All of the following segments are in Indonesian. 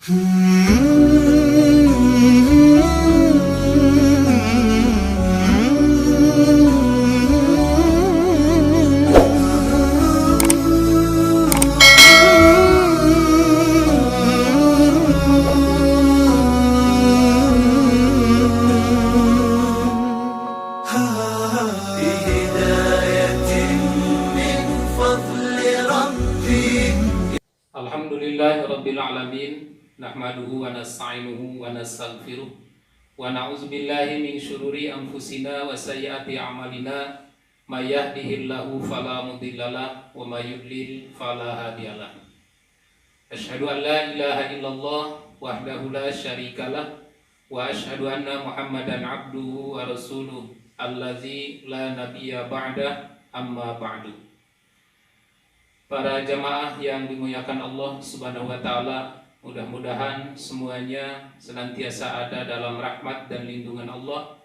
Alhamdulillahirabbil nahmaduhu wa nasta'inuhu wa nastaghfiruh wa na'udzu billahi min syururi anfusina wa sayyiati a'malina may yahdihillahu fala mudhillalah wa may yudlil fala hadiyalah. Asyhadu an la ilaha illallah wahdahu la syarikalah wa asyhadu anna Muhammadan abduhu wa rasuluh allazi la nabiyya ba'da amma ba'du. Para jamaah yang dimuliakan Allah Subhanahu wa taala, mudah-mudahan semuanya senantiasa ada dalam rahmat dan lindungan Allah.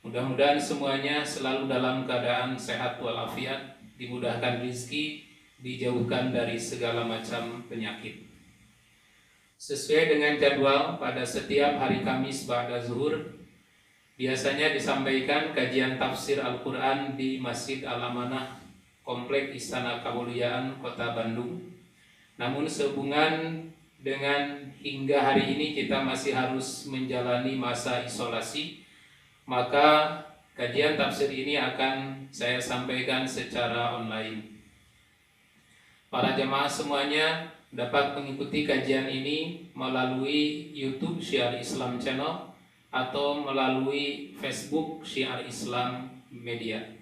Mudah-mudahan semuanya selalu dalam keadaan sehat walafiat, dimudahkan rezeki, dijauhkan dari segala macam penyakit. Sesuai dengan jadwal, pada setiap hari Kamis ba'da zuhur biasanya disampaikan kajian tafsir Al-Qur'an di Masjid Al-Amanah, Komplek Istana Kemuliaan Kota Bandung. Namun sehubungan dengan hingga hari ini kita masih harus menjalani masa isolasi, maka kajian tafsir ini akan saya sampaikan secara online. Para jemaah semuanya dapat mengikuti kajian ini melalui YouTube Syiar Islam Channel atau melalui Facebook Syiar Islam Media.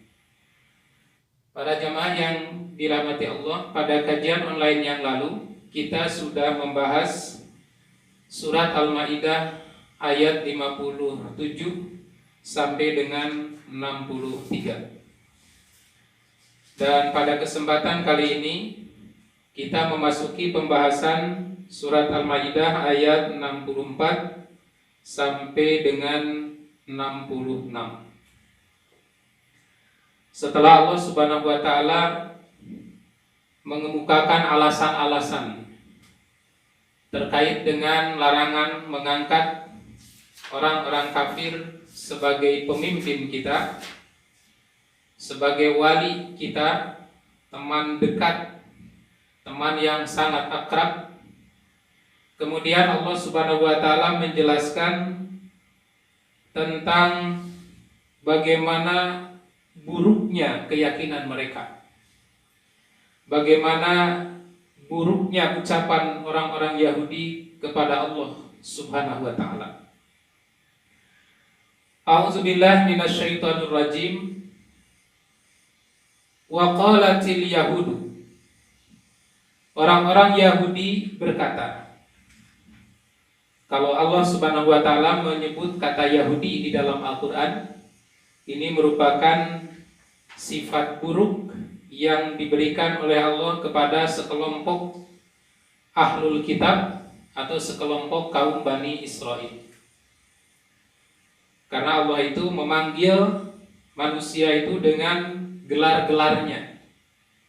Para jamaah yang dirahmati Allah, pada kajian online yang lalu kita sudah membahas surat Al-Maidah ayat 57 sampai dengan 63. Dan pada kesempatan kali ini kita memasuki pembahasan surat Al-Maidah ayat 64 sampai dengan 66. Setelah Allah Subhanahu wa taala mengemukakan alasan-alasan terkait dengan larangan mengangkat orang-orang kafir sebagai pemimpin kita, sebagai wali kita, teman dekat, teman yang sangat akrab. Kemudian Allah Subhanahu wa taala menjelaskan tentang bagaimana buruknya keyakinan mereka, bagaimana buruknya ucapan orang-orang Yahudi kepada Allah Subhanahu wa taala. A'udzubillahi minasyaitonir rajim. Wa qalatil yahudu. Orang-orang Yahudi berkata. Kalau Allah Subhanahu wa taala menyebut kata Yahudi di dalam Al-Qur'an, ini merupakan sifat buruk yang diberikan oleh Allah kepada sekelompok ahlul kitab atau sekelompok kaum Bani Israel. Karena Allah itu memanggil manusia itu dengan gelar-gelarnya.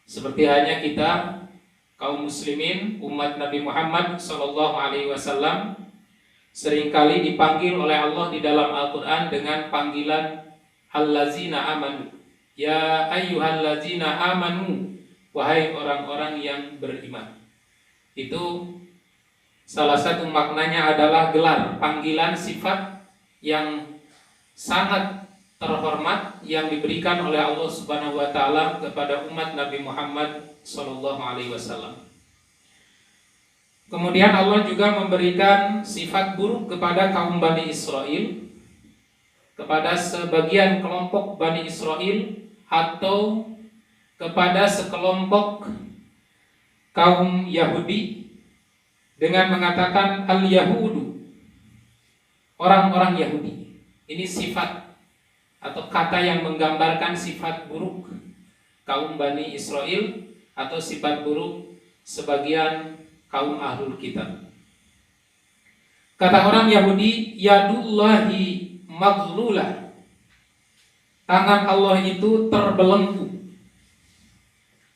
Seperti hanya kita kaum muslimin umat Nabi Muhammad SAW seringkali dipanggil oleh Allah di dalam Al-Quran dengan panggilan allazina amanu, ya ayyuhallazina amanu, wahai orang-orang yang beriman. Itu salah satu maknanya adalah gelar, panggilan sifat yang sangat terhormat yang diberikan oleh Allah Subhanahu wa taala kepada umat Nabi Muhammad sallallahu alaihi wasallam. Kemudian Allah juga memberikan sifat buruk kepada kaum Bani Israel, kepada sebagian kelompok Bani Israel atau kepada sekelompok kaum Yahudi dengan mengatakan al-Yahudu, orang-orang Yahudi. Ini sifat atau kata yang menggambarkan sifat buruk kaum Bani Israel atau sifat buruk sebagian kaum ahlul kitab. Kata orang Yahudi, yadullahi maghlulah, tangan Allah itu terbelenggu.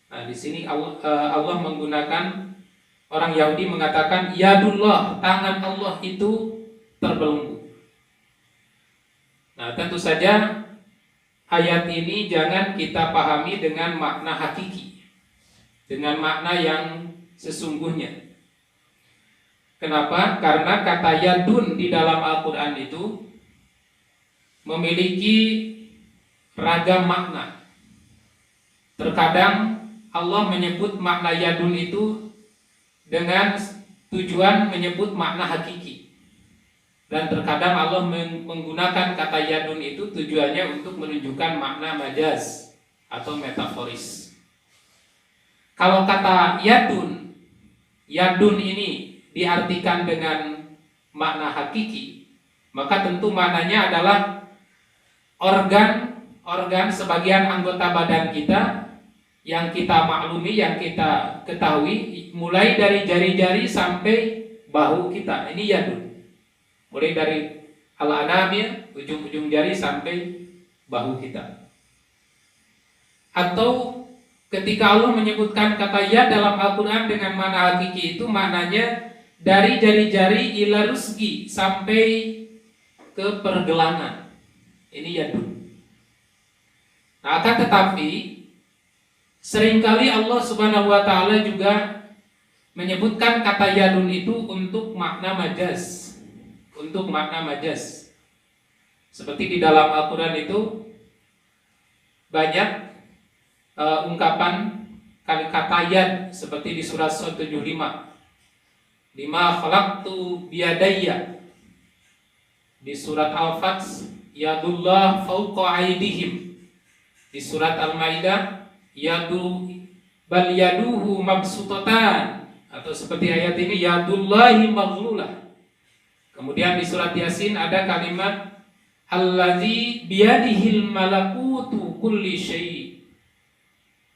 Nah, di sini Allah menggunakan Orang Yahudi mengatakan yadullah, tangan Allah itu terbelenggu. Nah, tentu saja ayat ini jangan kita pahami dengan makna hakiki, dengan makna yang sesungguhnya. Kenapa? Karena kata yadun di dalam Al-Quran itu memiliki ragam makna. Terkadang Allah menyebut makna yadun itu dengan tujuan menyebut makna hakiki. Dan terkadang Allah menggunakan kata yadun itu tujuannya untuk menunjukkan makna majaz atau metaforis. Kalau kata yadun ini diartikan dengan makna hakiki, maka tentu maknanya adalah organ sebagian anggota badan kita yang kita maklumi, yang kita ketahui, mulai dari jari-jari sampai bahu kita. Ini yadun. Mulai dari al-anamil, ujung-ujung jari sampai bahu kita. Atau ketika Allah menyebutkan kata yad dalam Al-Quran dengan makna hakiki itu maknanya dari jari-jari ila rusgi sampai ke pergelangan. Ini yadun. Nah, akan tetapi seringkali Allah Subhanahu wa taala juga menyebutkan kata yadun itu untuk makna majaz. Seperti di dalam Al-Quran itu banyak ungkapan kata yad, seperti di surat 75. Lima khalaqtu biyadayya. Di surat Al-Fath, yadullah fawqa aydihim. Di surat Al-Maidah, bal yaduhu mabsutatan, atau seperti ayat ini yadullahi maghlulah. Kemudian di surat Yasin ada kalimat allazi biyadihil malakutu kulli syai'.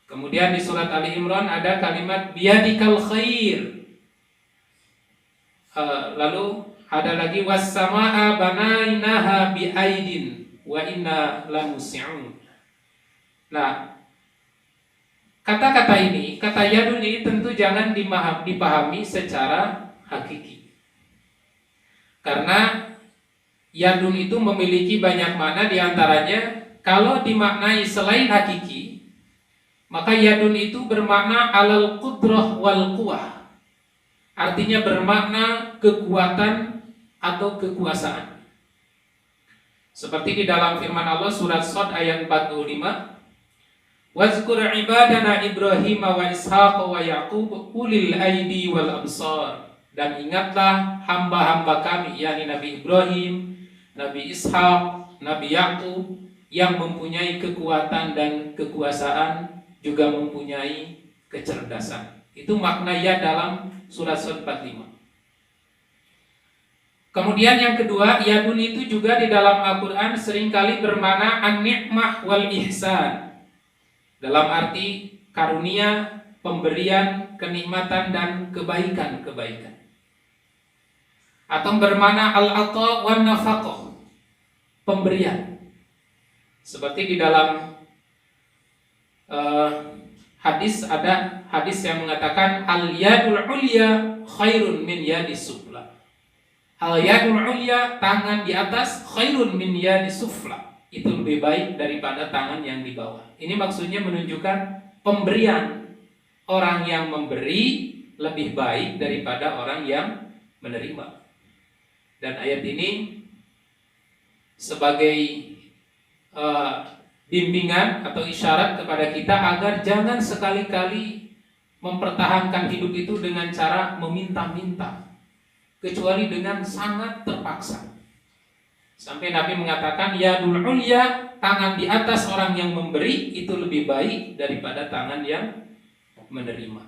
Kemudian di surat Ali Imran ada kalimat biyadikal khair. Lalu ada lagi was-samaa banainaha biaidin wa inna lamusi'un. Nah, kata-kata ini, kata yadun ini tentu jangan dipahami secara hakiki. Karena yadun itu memiliki banyak makna, diantaranya kalau dimaknai selain hakiki, maka yadun itu bermakna alal qudrah wal quwah. Artinya bermakna kekuatan atau kekuasaan. Seperti di dalam firman Allah surat Shad ayat 45, wazkur ibadana Ibrahim wa Ishaq wa Yaqub ulil aidi wal absar. Dan ingatlah hamba-hamba kami, yakni Nabi Ibrahim, Nabi Ishak, Nabi Yaqub, yang mempunyai kekuatan dan kekuasaan, juga mempunyai kecerdasan. Itu makna ya dalam surat 45. Kemudian yang kedua, yadun itu juga di dalam Al-Quran seringkali bermakna an-ni'mah wal ihsan, dalam arti karunia, pemberian, kenikmatan, dan kebaikan-kebaikan. Atau bermakna al-ata wan nafaqah, pemberian. Seperti di dalam hadis, ada hadis yang mengatakan al-yadul ulya khairun min yadis sufla. Al-yadul ulya, tangan di atas, khairun min yadis sufla, itu lebih baik daripada tangan yang di bawah. Ini maksudnya menunjukkan pemberian. Orang yang memberi lebih baik daripada orang yang menerima. Dan ayat ini sebagai bimbingan atau isyarat kepada kita agar jangan sekali-kali mempertahankan hidup itu dengan cara meminta-minta, kecuali dengan sangat terpaksa. Sampai Nabi mengatakan yadul ulya, tangan di atas orang yang memberi itu lebih baik daripada tangan yang menerima.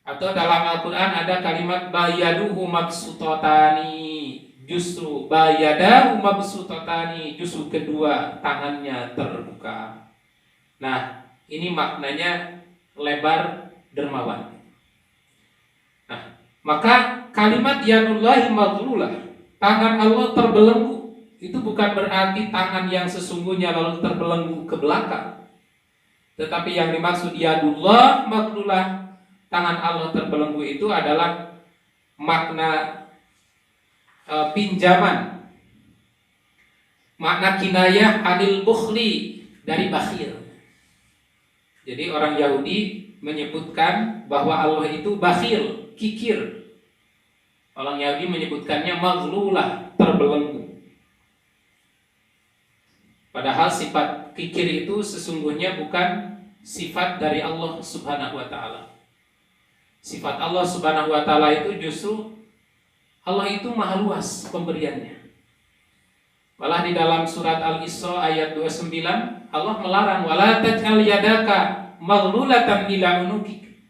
Atau dalam Al-Quran ada kalimat bayaduhu mabsutatani, justru bayadahu mabsutatani, justru kedua tangannya terbuka. Nah, ini maknanya lebar dermawan. Nah, maka kalimat yadullahi maghlulah, tangan Allah terbelenggu, itu bukan berarti tangan yang sesungguhnya lalu terbelenggu ke belakang. Tetapi yang dimaksud yadullah maghlulah, tangan Allah terbelenggu itu adalah makna pinjaman, makna kinayah anil bukhli, dari bakhil. Jadi orang Yahudi menyebutkan bahwa Allah itu bakhil, kikir. Orang Yahudi menyebutkannya maghlulah, terbelenggu. Padahal sifat kikir itu sesungguhnya bukan sifat dari Allah Subhanahu wa ta'ala. Sifat Allah Subhanahu wa ta'ala itu justru Allah itu maha luas pemberiannya. Malah di dalam surat Al-Isra ayat 29 Allah melarang wala taj'al yadaka maghlulatan ila unukik,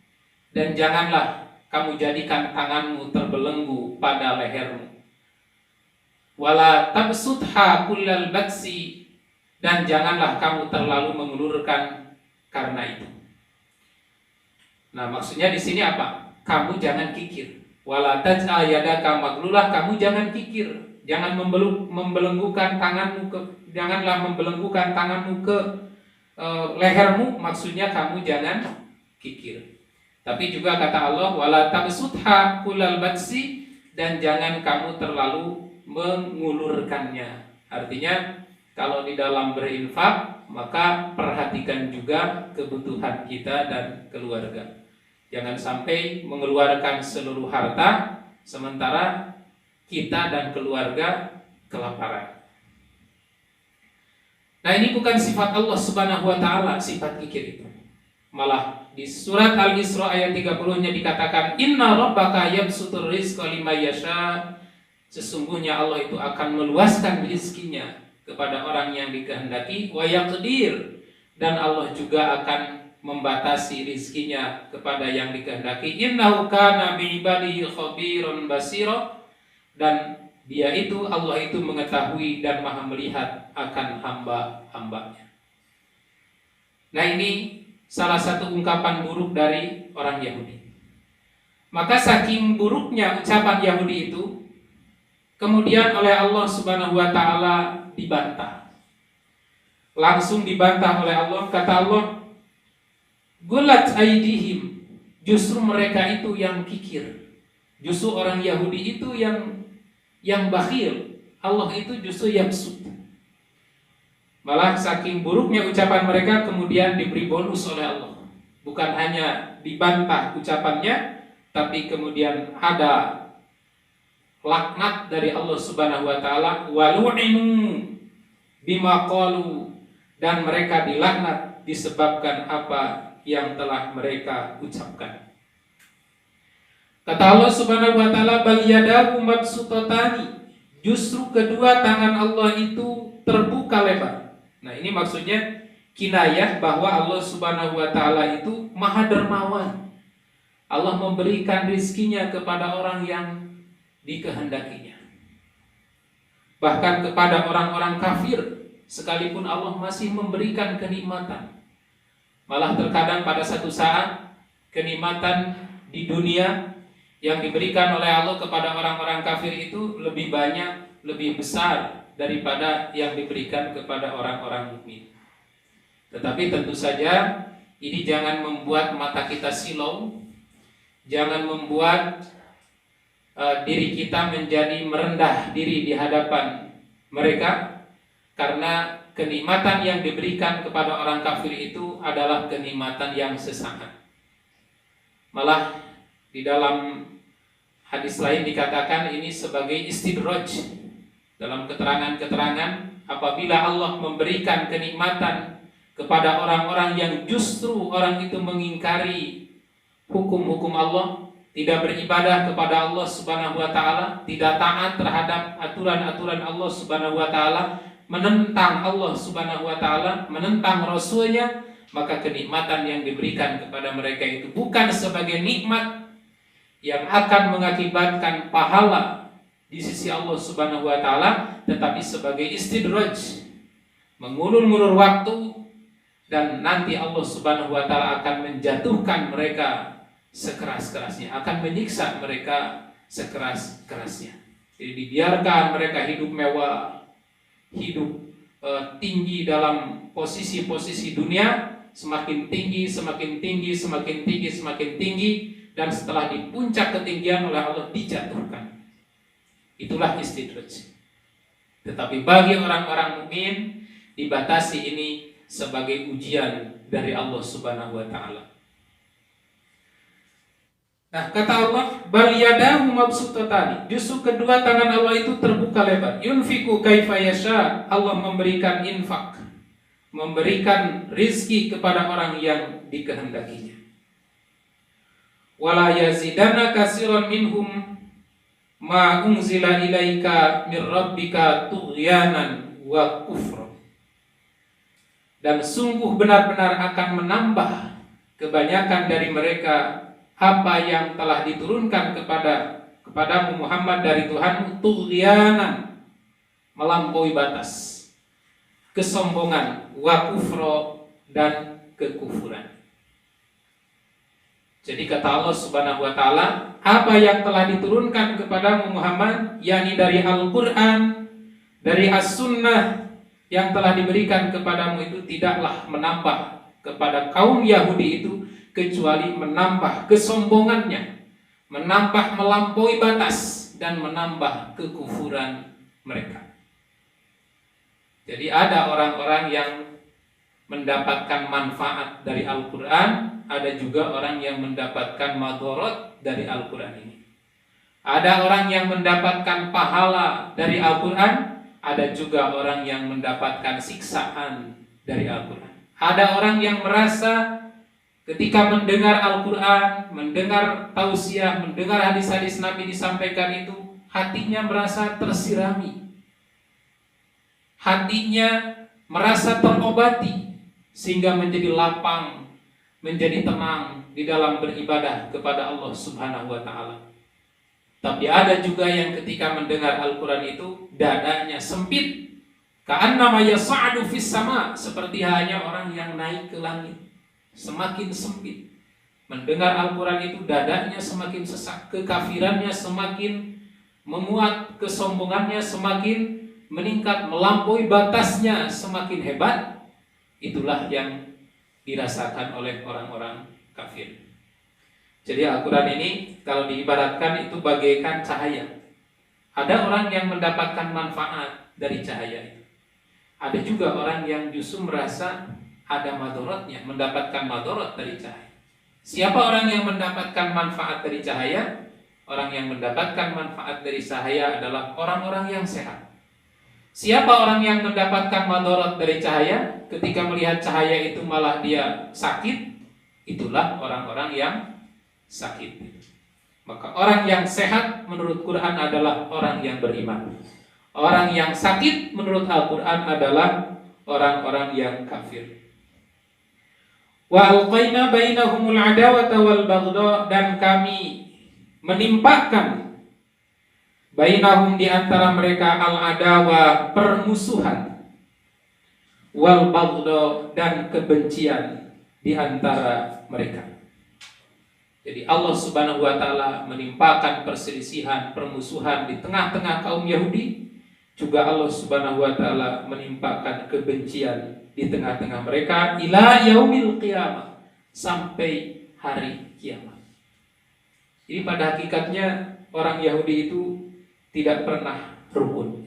dan janganlah kamu jadikan tanganmu terbelenggu pada lehermu. Wala tabsutha kullal batsi, dan janganlah kamu terlalu mengulurkan karena itu. Nah, maksudnya di sini apa? Kamu jangan kikir. Wala taj'al yadaka maghlulah, kamu jangan kikir. Jangan membelenggukan tanganmu janganlah membelenggukan tanganmu ke lehermu, maksudnya kamu jangan kikir. Tapi juga kata Allah wala tabsutha kullal batsi, dan jangan kamu terlalu mengulurkannya. Artinya kalau di dalam berinfak maka perhatikan juga kebutuhan kita dan keluarga. Jangan sampai mengeluarkan seluruh harta sementara kita dan keluarga kelaparan. Nah, ini bukan sifat Allah Subhanahu wa ta'ala, sifat kikir itu. Malah di surat Al-Isra ayat 30-nya dikatakan inna rabbaka yabsutur rizqa liman yasha, sesungguhnya Allah itu akan meluaskan rizkinya kepada orang yang dikehendaki, wa yaqdir, dan Allah juga akan membatasi rizkinya kepada yang dikehendaki. Innahu kana bi'ibadihi khabiran basira, dan dia itu, Allah itu mengetahui dan maha melihat akan hamba-hambanya. Nah, ini salah satu ungkapan buruk dari orang Yahudi. Maka saking buruknya ucapan Yahudi itu, kemudian oleh Allah Subhanahu wa ta'ala dibantah. Langsung dibantah oleh Allah. Kata Allah, gulat aidihim, justru mereka itu yang kikir. Justru orang Yahudi itu yang bakhil. Allah itu justru yabsut. Malah saking buruknya ucapan mereka kemudian diberi bonus oleh Allah. Bukan hanya dibantah ucapannya, tapi kemudian ada laknat dari Allah Subhanahu wa ta'ala, walu'inu bima qalu, dan mereka dilaknat disebabkan apa yang telah mereka ucapkan. Kata Allah Subhanahu wa ta'ala, bal yadahu mabsutatani, justru kedua tangan Allah itu terbuka lebar. Nah, ini maksudnya kinayah bahwa Allah Subhanahu wa ta'ala itu maha dermawan. Allah memberikan rizkinya kepada orang yang dikehendakinya. Bahkan kepada orang-orang kafir sekalipun Allah masih memberikan kenikmatan. Malah terkadang pada satu saat kenikmatan di dunia yang diberikan oleh Allah kepada orang-orang kafir itu lebih banyak, lebih besar daripada yang diberikan kepada orang-orang mukmin. Tetapi tentu saja ini jangan membuat mata kita silau, jangan membuat diri kita menjadi merendah diri di hadapan mereka, karena kenikmatan yang diberikan kepada orang kafir itu adalah kenikmatan yang sesaat. Malah di dalam hadis lain dikatakan ini sebagai istidraj. Dalam keterangan-keterangan, apabila Allah memberikan kenikmatan kepada orang-orang yang justru orang itu mengingkari hukum-hukum Allah, tidak beribadah kepada Allah Subhanahu wa ta'ala, tidak taat terhadap aturan-aturan Allah Subhanahu wa ta'ala, menentang Allah Subhanahu wa ta'ala, menentang Rasulnya, maka kenikmatan yang diberikan kepada mereka itu bukan sebagai nikmat yang akan mengakibatkan pahala di sisi Allah Subhanahu wa ta'ala, tetapi sebagai istidraj, mengulur-ngulur waktu, dan nanti Allah Subhanahu wa ta'ala akan menjatuhkan mereka sekeras-kerasnya, akan menyiksa mereka sekeras-kerasnya. Jadi dibiarkan mereka hidup mewah, hidup tinggi dalam posisi-posisi dunia, semakin tinggi, semakin tinggi, semakin tinggi, semakin tinggi, dan setelah di puncak ketinggian oleh Allah dijatuhkan. Itulah istidraj. Tetapi bagi orang-orang mukmin dibatasi ini sebagai ujian dari Allah Subhanahu wa taala. Nah, kata Allah, bal yadahu mabsutatani. Justru kedua tangan Allah itu terbuka lebar. Yunfiku kaifa yasha. Allah memberikan infak, memberikan rizki kepada orang yang dikehendakinya. Wala yazidana katsiran minhum ma unzila ilaika mir rabbika tughyanan wa kufra. Dan sungguh benar-benar akan menambah kebanyakan dari mereka apa yang telah diturunkan kepadamu Muhammad dari Tuhanmu, tughyanan, melampaui batas, kesombongan, wa kufra, dan kekufuran. Jadi kata Allah Subhanahu wa taala, apa yang telah diturunkan kepadamu Muhammad, yakni dari Al-Qur'an, dari As-Sunnah yang telah diberikan kepadamu itu tidaklah menambah kepada kaum Yahudi itu kecuali menambah kesombongannya, menambah melampaui batas, dan menambah kekufuran mereka. Jadi ada orang-orang yang mendapatkan manfaat dari Al-Quran, ada juga orang yang mendapatkan madharat dari Al-Quran ini. Ada orang yang mendapatkan pahala dari Al-Quran, ada juga orang yang mendapatkan siksaan dari Al-Quran. Ada orang yang merasa ketika mendengar Al-Quran, mendengar tausiah, mendengar hadis-hadis Nabi disampaikan itu, hatinya merasa tersirami, hatinya merasa terobati, sehingga menjadi lapang, menjadi tenang di dalam beribadah kepada Allah Subhanahu wa ta'ala. Tapi ada juga yang ketika mendengar Al-Quran itu dadanya sempit, ka'annama yas'adu fis sama, seperti hanya orang yang naik ke langit, semakin sempit. Mendengar Al-Quran itu dadanya semakin sesak, kekafirannya semakin memuat, kesombongannya semakin meningkat, melampaui batasnya semakin hebat. Itulah yang dirasakan oleh orang-orang kafir. Jadi Al-Quran ini kalau diibaratkan itu bagaikan cahaya. Ada orang yang mendapatkan manfaat dari cahaya itu. Ada juga orang yang justru merasa ada madharatnya, mendapatkan madharat dari cahaya. Siapa orang yang mendapatkan manfaat dari cahaya? Orang yang mendapatkan manfaat dari cahaya adalah orang-orang yang sehat. Siapa orang yang mendapatkan madharat dari cahaya? Ketika melihat cahaya itu malah dia sakit, itulah orang-orang yang sakit. Maka orang yang sehat menurut Quran adalah orang yang beriman. Orang yang sakit menurut Al-Quran adalah orang-orang yang kafir. Wa alqaina bainahumul adawata wal baghdha, dan kami menimpakan bainahum, di antara mereka, al-adawa, permusuhan, wal baghdha, dan kebencian di antara mereka. Jadi Allah Subhanahu wa taala menimpakan perselisihan, permusuhan di tengah-tengah kaum Yahudi. Juga Allah Subhanahu wa taala menimpakan kebencian di tengah-tengah mereka ila yaumil qiyamah, sampai hari kiamat. Jadi pada hakikatnya orang Yahudi itu tidak pernah rukun.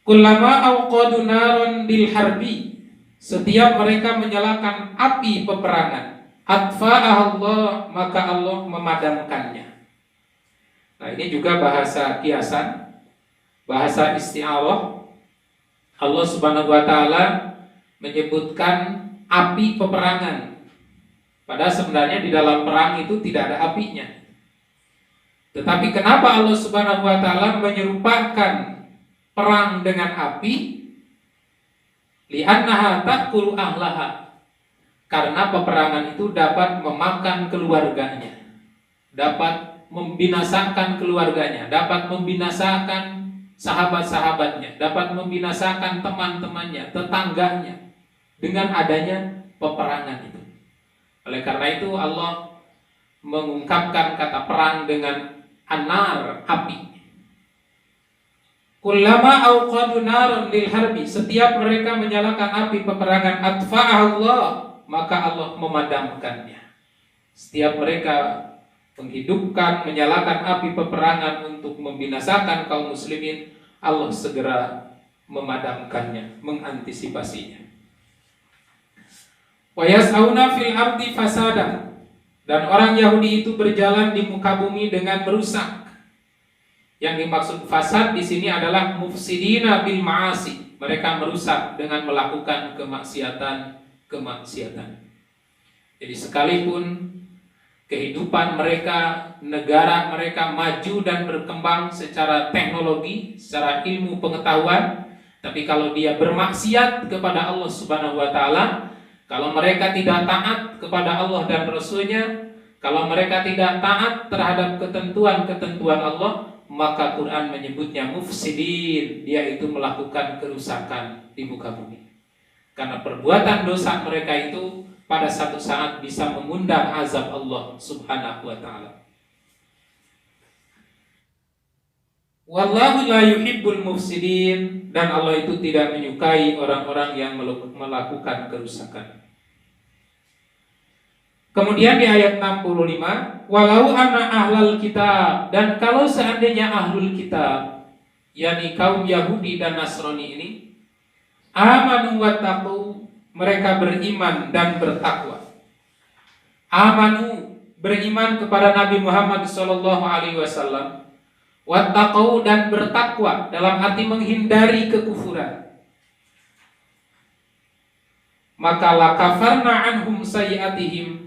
Kullama awqadu naron lil harbi, setiap mereka menyalakan api peperangan, atfa'ah Allah, maka Allah memadamkannya. Nah, ini juga bahasa kiasan, bahasa isti'arah. Allah Subhanahu wa taala menyebutkan api peperangan, padahal sebenarnya di dalam perang itu tidak ada apinya. Tetapi kenapa Allah Subhanahu wa taala menyerupakan perang dengan api? Li'annaha ta'kulu ahlaha, karena peperangan itu dapat memakan keluarganya, dapat membinasakan keluarganya, dapat membinasakan sahabat-sahabatnya, dapat membinasakan teman-temannya, tetangganya, dengan adanya peperangan itu. Oleh karena itu Allah mengungkapkan kata perang dengan anar, api. Kullama auqadu naran lil harbi, setiap mereka menyalakan api peperangan, atfa'allah, maka Allah memadamkannya. Setiap mereka menghidupkan, menyalakan api peperangan untuk membinasakan kaum muslimin, Allah segera memadamkannya, mengantisipasinya. Wa yas'auna fil ardi fasada, dan orang Yahudi itu berjalan di muka bumi dengan merusak. Yang dimaksud fasad di sini adalah mufsidina bil ma'asi. Mereka merusak dengan melakukan kemaksiatan. Jadi sekalipun kehidupan mereka, negara mereka maju dan berkembang secara teknologi, secara ilmu pengetahuan, tapi kalau dia bermaksiat kepada Allah Subhanahu wa taala, kalau mereka tidak taat kepada Allah dan Rasul-Nya, kalau mereka tidak taat terhadap ketentuan-ketentuan Allah, maka Quran menyebutnya mufsidin, yaitu melakukan kerusakan di muka bumi. Karena perbuatan dosa mereka itu pada satu saat bisa mengundang azab Allah Subhanahu wa taala. Wallahu la yuhibbul mufsidin, dan Allah itu tidak menyukai orang-orang yang melakukan kerusakan. Kemudian di ayat 65, walau anna ahlal kitab, dan kalau seandainya ahlul kitab, yakni kaum Yahudi dan Nasrani ini, amanu wattaqu, mereka beriman dan bertakwa. Amanu, beriman kepada Nabi Muhammad SAW, wattaqu, dan bertakwa dalam arti menghindari kekufuran, maka lakafarna anhum sayyi'atihim,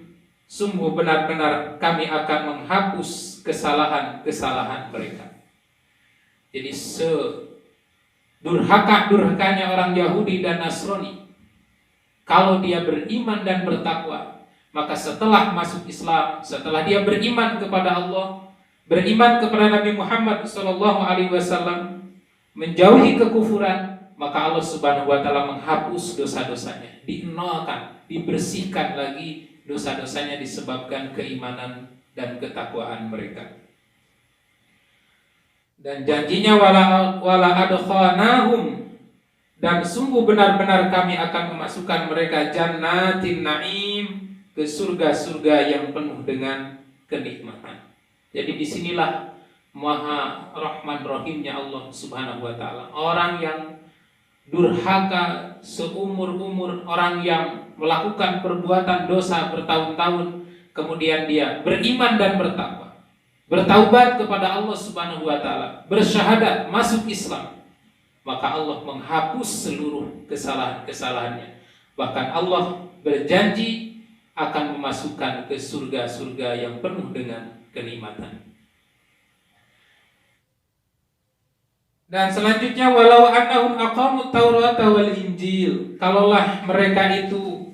sungguh benar-benar kami akan menghapus kesalahan-kesalahan mereka. Jadi sedurhaka-durhakanya orang Yahudi dan Nasrani, kalau dia beriman dan bertakwa, maka setelah masuk Islam, setelah dia beriman kepada Allah, beriman kepada Nabi Muhammad SAW, menjauhi kekufuran, maka Allah Subhanahu wa taala menghapus dosa-dosanya, dienolkan, dibersihkan lagi dosa-dosanya disebabkan keimanan dan ketakwaan mereka. Dan janjinya wala adkhanahum, dan sungguh benar-benar kami akan memasukkan mereka jannatin na'im, ke surga-surga yang penuh dengan kenikmatan. Jadi disinilah Maha Rahman Rahimnya Allah Subhanahu wa taala. Orang yang durhaka seumur-umur, orang yang melakukan perbuatan dosa bertahun-tahun, kemudian dia beriman dan bertakwa, bertaubat kepada Allah Subhanahu wa taala, bersyahadat, masuk Islam, maka Allah menghapus seluruh kesalahan-kesalahannya. Bahkan Allah berjanji akan memasukkan ke surga-surga yang penuh dengan kenikmatan. Dan selanjutnya, walau annahum aqamut taurata wal injil, kalaulah mereka itu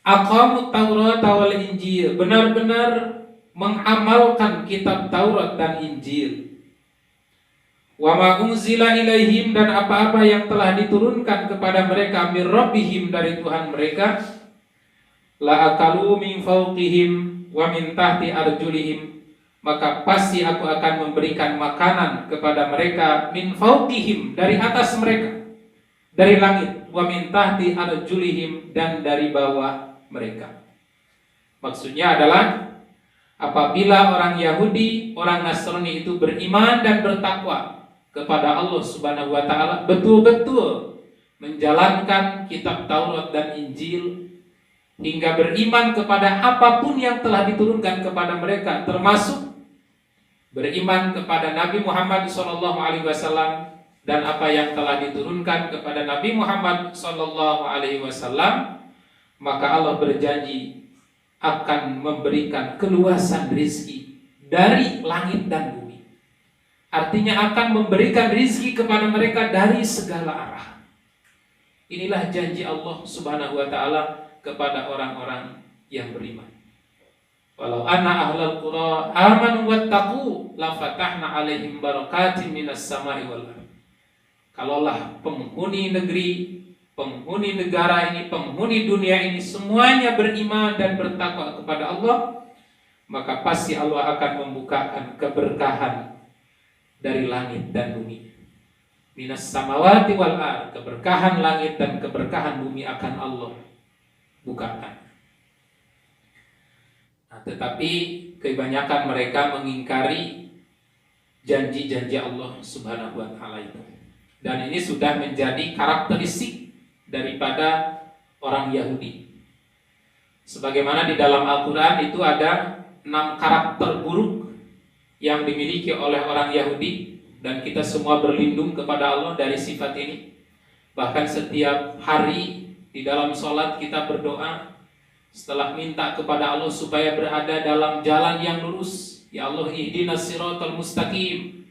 aqamut taurata wal injil, benar-benar mengamalkan kitab Taurat dan Injil, wa ma unzila ilaihim, dan apa-apa yang telah diturunkan kepada mereka mir rabbihim, dari Tuhan mereka, la akalu min fawqihim wa min tahti arjulihim, maka pasti aku akan memberikan makanan kepada mereka min fawqihim, dari atas mereka, dari langit, wa min tahti arjulihim, dan dari bawah mereka. Maksudnya adalah apabila orang Yahudi, orang Nasrani itu beriman dan bertakwa kepada Allah Subhanahu wa taala, betul-betul menjalankan kitab Taurat dan Injil, hingga beriman kepada apapun yang telah diturunkan kepada mereka, termasuk beriman kepada Nabi Muhammad SAW dan apa yang telah diturunkan kepada Nabi Muhammad SAW, maka Allah berjanji akan memberikan keluasan rizki dari langit dan bumi. Artinya akan memberikan rizki kepada mereka dari segala arah. Inilah janji Allah Subhanahu wa taala kepada orang-orang yang beriman. Walau anna ahlal qura amanu wattaqu la fatahna alaihim barakatin minas samai wal ardh. Kalaulah penghuni negeri, penghuni negara ini, penghuni dunia ini semuanya beriman dan bertakwa kepada Allah, maka pasti Allah akan membukakan keberkahan dari langit dan bumi. Minas samawati wal ard, keberkahan langit dan keberkahan bumi akan Allah bukakan. Nah, tetapi kebanyakan mereka mengingkari janji-janji Allah Subhanahu wa taala itu. Dan ini sudah menjadi karakteristik daripada orang Yahudi. Sebagaimana di dalam Al-Qur'an itu ada 6 karakter buruk yang dimiliki oleh orang Yahudi, dan kita semua berlindung kepada Allah dari sifat ini. Bahkan setiap hari di dalam sholat kita berdoa setelah minta kepada Allah supaya berada dalam jalan yang lurus. Ya Allah, ihdinas siratal mustaqim,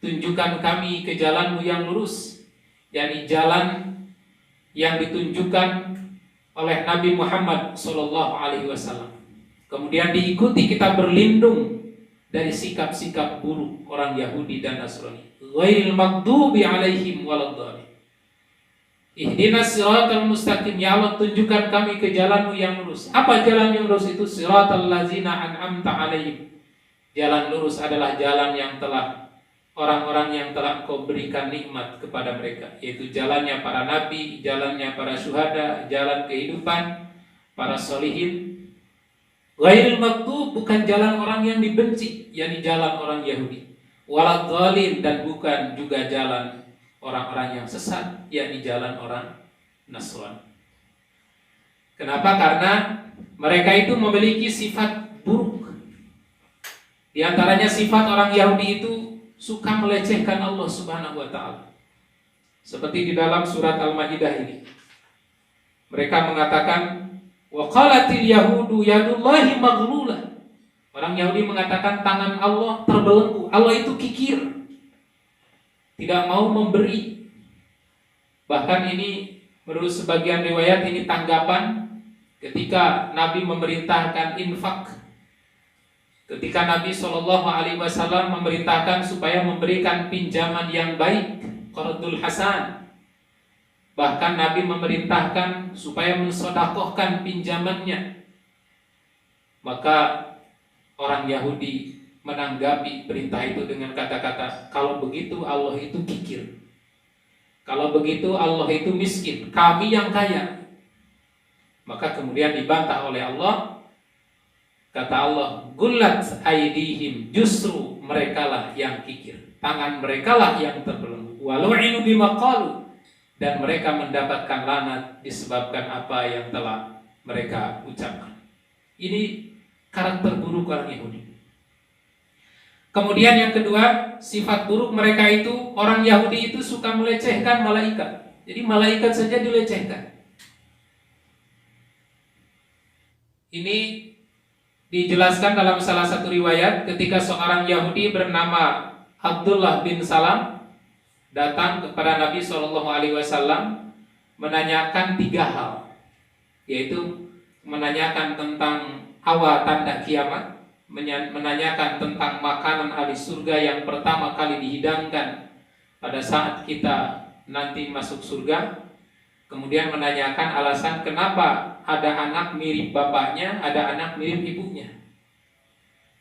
tunjukkan kami ke jalan-Mu yang lurus, yakni jalan yang ditunjukkan oleh Nabi Muhammad SAW. Kemudian diikuti kita berlindung dari sikap-sikap buruk orang Yahudi dan Nasrani. Ghairil maghdubi alaihim waladdallin. Ihdinas siratal mustaqim, ya Allah tunjukkan kami ke jalan-Mu yang lurus. Apa jalan yang lurus itu? Siratal ladzina an'amta alaihim. Jalan lurus adalah jalan yang telah orang-orang yang telah Engkau berikan nikmat kepada mereka, yaitu jalannya para nabi, jalannya para syuhada, jalan kehidupan para sholihin. Ghairil maghdub, bukan jalan orang yang dibenci, yakni jalan orang Yahudi. Waladdallin, dan bukan juga jalan orang-orang yang sesat, yakni jalan orang Nasrani. Kenapa? Karena mereka itu memiliki sifat buruk. Di antaranya sifat orang Yahudi itu suka melecehkan Allah Subhanahu wa taala. Seperti di dalam surat Al-Maidah ini. Mereka mengatakan, wa qalatil yahudu yadullahi maghlulah. Orang Yahudi mengatakan tangan Allah terbelenggu. Allah itu kikir, tidak mau memberi. Bahkan ini menurut sebagian riwayat ini tanggapan ketika Nabi memerintahkan infak. Ketika Nabi SAW memerintahkan supaya memberikan pinjaman yang baik, qardul hasan. Bahkan Nabi memerintahkan supaya mensedekahkan pinjamannya. Maka orang Yahudi menanggapi perintah itu dengan kata-kata, kalau begitu Allah itu kikir. Kalau begitu Allah itu miskin, kami yang kaya. Maka kemudian dibantah oleh Allah. Kata Allah, gullat aidihim, justru merekalah yang kikir, tangan merekalah yang terbelenggu. Walu'inu bima qalu, dan mereka mendapatkan laknat disebabkan apa yang telah mereka ucapkan. Ini karakter buruk orang Yahudi. Kemudian yang kedua, sifat buruk mereka itu, orang Yahudi itu suka melecehkan malaikat. Jadi malaikat saja dilecehkan. Ini dijelaskan dalam salah satu riwayat ketika seorang Yahudi bernama Abdullah bin Salam datang kepada Nabi SAW menanyakan 3 hal, yaitu menanyakan tentang awal tanda kiamat, menanyakan tentang makanan ahli surga yang pertama kali dihidangkan pada saat kita nanti masuk surga, kemudian menanyakan alasan kenapa ada anak mirip bapaknya, ada anak mirip ibunya.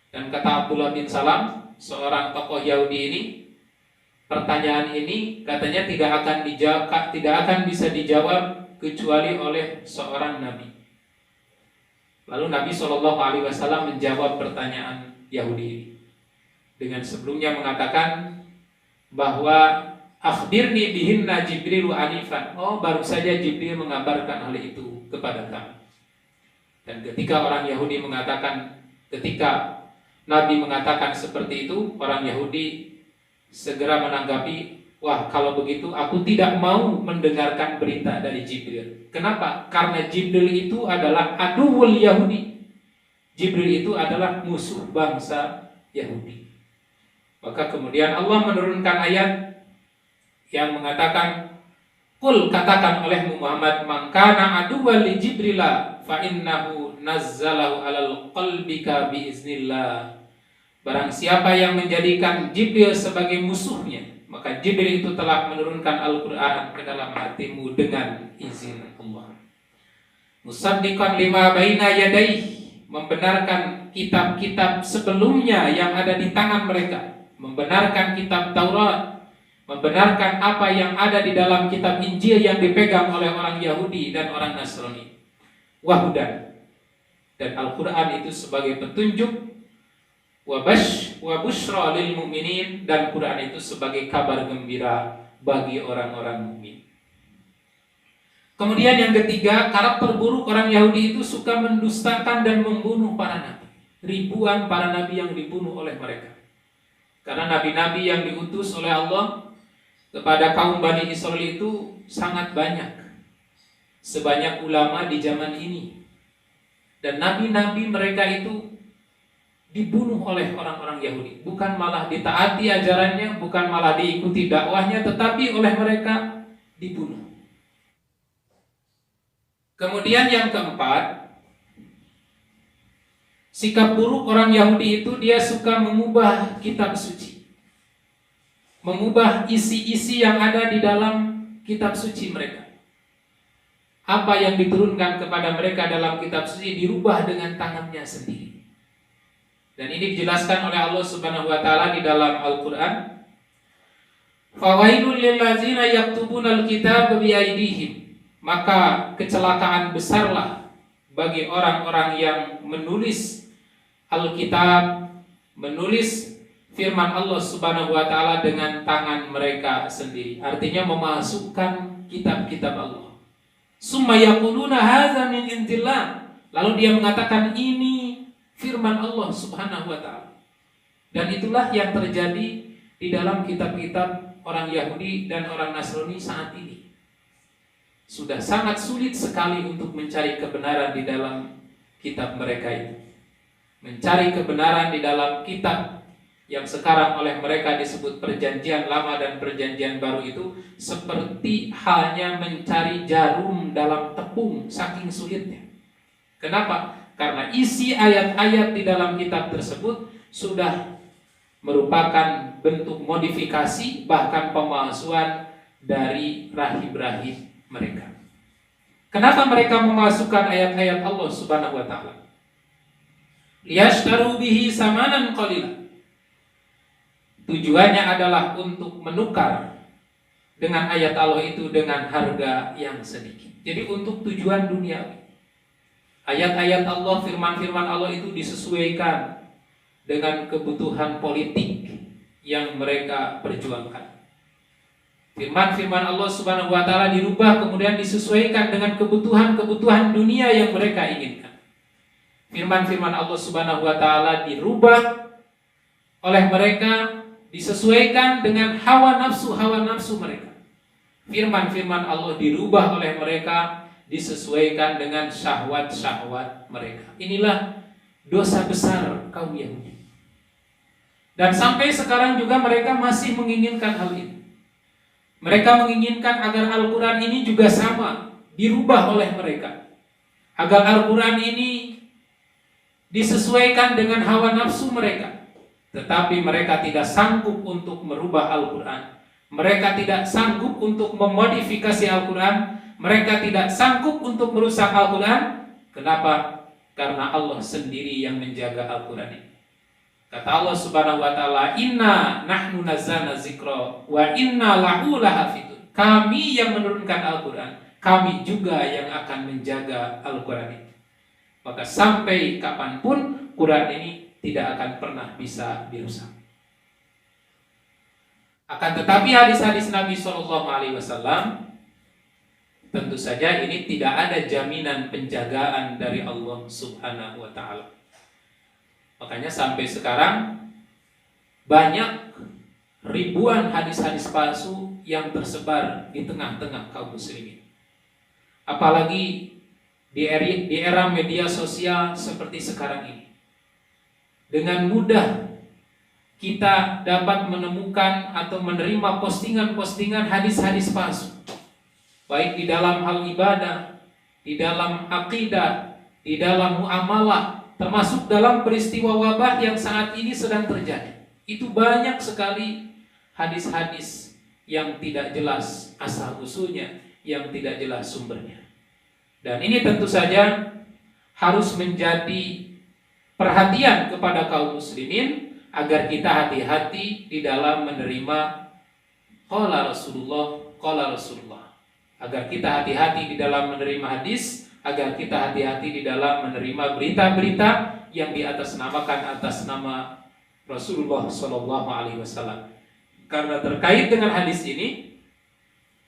Dan kata Abdullah bin Salam, seorang tokoh Yahudi ini, pertanyaan ini katanya tidak akan bisa dijawab kecuali oleh seorang nabi. Lalu Nabi SAW menjawab pertanyaan Yahudi ini dengan sebelumnya mengatakan bahwa akhbirni bihinna Jibrilu anifan. Oh, baru saja Jibril mengabarkan hal itu kepada kami. Dan ketika orang Yahudi mengatakan, ketika Nabi mengatakan seperti itu, orang Yahudi segera menanggapi, wah kalau begitu aku tidak mau mendengarkan berita dari Jibril. Kenapa? Karena Jibril itu adalah aduwul Yahudi. Jibril itu adalah musuh bangsa Yahudi. Maka kemudian Allah menurunkan ayat yang mengatakan, qul, katakan olehmu Muhammad, man kana aduwwan li Jibrila fa innahu nazzalahu alal qalbika biiznillah. Barang siapa yang menjadikan Jibril sebagai musuhnya, maka Jibril itu telah menurunkan Al-Qur'an ke dalam hatimu dengan izin Allah. Musaddiqan lima baina yadayhi, membenarkan kitab-kitab sebelumnya yang ada di tangan mereka, membenarkan kitab Taurat, membenarkan apa yang ada di dalam kitab Injil yang dipegang oleh orang Yahudi dan orang Nasrani. Wahudan, dan Al-Quran itu sebagai petunjuk, wa busyra lil mu'minin, dan Quran itu sebagai kabar gembira bagi orang-orang mukmin. Kemudian yang ketiga, karakter buruk orang Yahudi itu suka mendustakan dan membunuh para nabi. Ribuan para nabi yang dibunuh oleh mereka. Karena nabi-nabi yang diutus oleh Allah kepada kaum Bani Israel itu sangat banyak. Sebanyak ulama di zaman ini. Dan nabi-nabi mereka itu dibunuh oleh orang-orang Yahudi. Bukan malah ditaati ajarannya, bukan malah diikuti dakwahnya, tetapi oleh mereka dibunuh. Kemudian yang keempat, sikap buruk orang Yahudi itu dia suka mengubah kitab suci. Mengubah isi-isi yang ada di dalam kitab suci mereka. Apa yang diturunkan kepada mereka dalam kitab suci dirubah dengan tangannya sendiri. Dan ini dijelaskan oleh Allah Subhanahu wa taala di dalam Al-Qur'an. Fawailul lil ladzina yaktubuna al-kitaba bi aydihim. Maka kecelakaan besarlah bagi orang-orang yang menulis Alkitab, menulis firman Allah Subhanahu wa taala dengan tangan mereka sendiri. Artinya memasukkan kitab-kitab Allah. Summa yaquluna hadza min indillah. Lalu dia mengatakan ini firman Allah Subhanahu wa taala. Dan itulah yang terjadi di dalam kitab-kitab orang Yahudi dan orang Nasrani saat ini. Sudah sangat sulit sekali untuk mencari kebenaran di dalam kitab mereka itu. Mencari kebenaran di dalam kitab yang sekarang oleh mereka disebut Perjanjian Lama dan Perjanjian Baru itu seperti hanya mencari jarum dalam tepung, saking sulitnya. Kenapa? Karena isi ayat-ayat di dalam kitab tersebut sudah merupakan bentuk modifikasi, bahkan pemalsuan dari rahib-rahib mereka. Kenapa mereka memasukkan ayat-ayat Allah Subhanahu wa taala? Liyashtaru bihi samanan qalila. Tujuannya adalah untuk menukar dengan ayat Allah itu dengan harga yang sedikit. Jadi untuk tujuan duniawi. Ayat-ayat Allah, firman-firman Allah itu disesuaikan dengan kebutuhan politik yang mereka perjuangkan. Firman-firman Allah Subhanahu wa taala dirubah kemudian disesuaikan dengan kebutuhan-kebutuhan dunia yang mereka inginkan. Firman-firman Allah Subhanahu wa taala dirubah oleh mereka, disesuaikan dengan hawa nafsu mereka. Firman-firman Allah dirubah oleh mereka, disesuaikan dengan syahwat-syahwat mereka. Inilah dosa besar kaum Yahudi. Dan sampai sekarang juga mereka masih menginginkan hal ini. Mereka menginginkan agar Al-Quran ini juga sama, dirubah oleh mereka. Agar Al-Quran ini disesuaikan dengan hawa nafsu mereka. Tetapi mereka tidak sanggup untuk merubah Al-Quran. Mereka tidak sanggup untuk memodifikasi Al-Quran. Mereka tidak sanggup untuk merusak Al-Quran. Kenapa? Karena Allah sendiri yang menjaga Al-Quran ini. Kata Allah Subhanahu wa taala, "Inna nahnu nazzalna dzikra wa inna lahu lahafidun." Kami yang menurunkan Al-Qur'an, kami juga yang akan menjaga Al-Qur'an ini. Maka sampai kapanpun Quran ini tidak akan pernah bisa dirusak. Akan tetapi hadis-hadis Nabi SAW tentu saja ini tidak ada jaminan penjagaan dari Allah Subhanahu wa taala. Makanya sampai sekarang banyak ribuan hadis-hadis palsu yang tersebar di tengah-tengah kaum muslimin. Apalagi di era media sosial seperti sekarang ini. Dengan mudah kita dapat menemukan atau menerima postingan-postingan hadis-hadis palsu. Baik di dalam hal ibadah, di dalam akidah, di dalam muamalah, termasuk dalam peristiwa wabah yang saat ini sedang terjadi. Itu banyak sekali hadis-hadis yang tidak jelas asal-usulnya, yang tidak jelas sumbernya. Dan ini tentu saja harus menjadi perhatian kepada kaum muslimin agar kita hati-hati di dalam menerima qala Rasulullah. Agar kita hati-hati di dalam menerima hadis, agar kita hati-hati di dalam menerima berita-berita yang di atas nama Rasulullah Shallallahu Alaihi Wasallam. Karena terkait dengan hadis ini,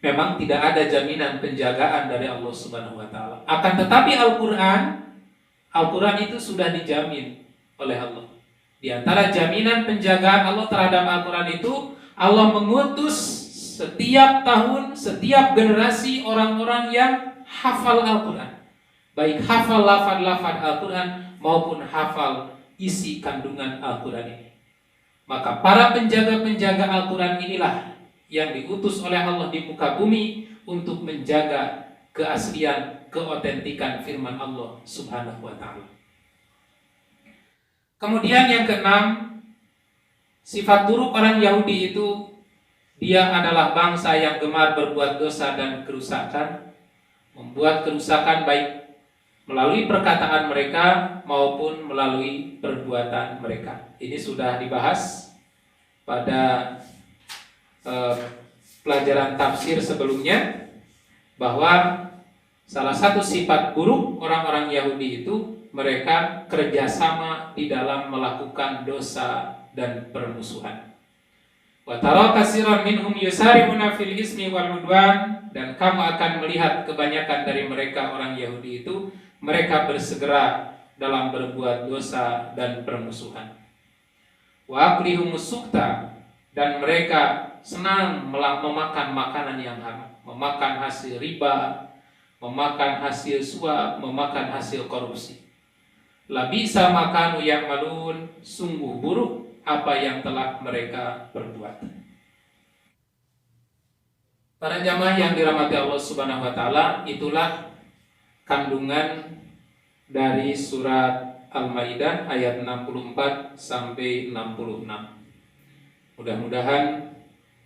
memang tidak ada jaminan penjagaan dari Allah Subhanahu Wa Taala. Akan tetapi Al-Quran itu sudah dijamin oleh Allah. Di antara jaminan penjagaan Allah terhadap Al-Quran itu, Allah mengutus setiap tahun, setiap generasi orang-orang yang hafal Al-Quran, baik hafal lafaz-lafaz Al-Quran maupun hafal isi kandungan Al-Quran ini. Maka para penjaga-penjaga Al-Quran inilah yang diutus oleh Allah di muka bumi untuk menjaga keaslian, keotentikan firman Allah Subhanahu wa Ta'ala. Kemudian yang keenam, sifat buruk orang Yahudi itu, dia adalah bangsa yang gemar berbuat dosa dan kerusakan, membuat kerusakan baik melalui perkataan mereka maupun melalui perbuatan mereka. Ini sudah dibahas pada pelajaran tafsir sebelumnya, bahwa salah satu sifat buruk orang-orang Yahudi itu, mereka kerjasama di dalam melakukan dosa dan permusuhan. Wa tara katsiran minhum yusari'una fil ismi wal udwan, dan kamu akan melihat kebanyakan dari mereka orang Yahudi itu, mereka bersegera dalam berbuat dosa dan permusuhan. Wa aklihumus sukta, dan mereka senang memakan makanan yang haram, memakan hasil riba, memakan hasil suap, memakan hasil korupsi. Labisa makanu ya'malun, sungguh buruk apa yang telah mereka perbuat. Para jamaah yang dirahmati Allah Subhanahu wa Ta'ala, itulah kandungan dari surat Al-Maidah ayat 64 sampai 66. Mudah-mudahan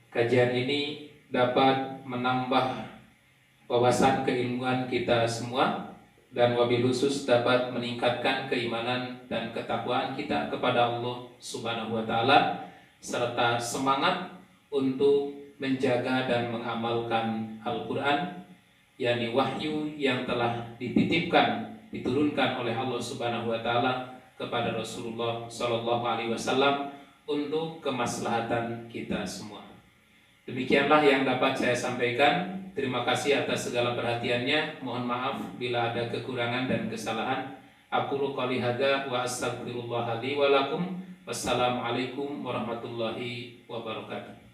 kajian ini dapat menambah wawasan keilmuan kita semua, dan wabil khusus dapat meningkatkan keimanan dan ketakwaan kita kepada Allah Subhanahu wa Ta'ala, serta semangat untuk menjaga dan mengamalkan Al-Quran, yakni wahyu yang telah diturunkan oleh Allah Subhanahu wa Ta'ala kepada Rasulullah Sallallahu Alaihi Wasallam untuk kemaslahatan kita semua. Demikianlah yang dapat saya sampaikan. Terima kasih atas segala perhatiannya. Mohon maaf bila ada kekurangan dan kesalahan. Aqulu qouli hadza wa astaghfirullah li wa lakum. Wassalamualaikum warahmatullahi wabarakatuh.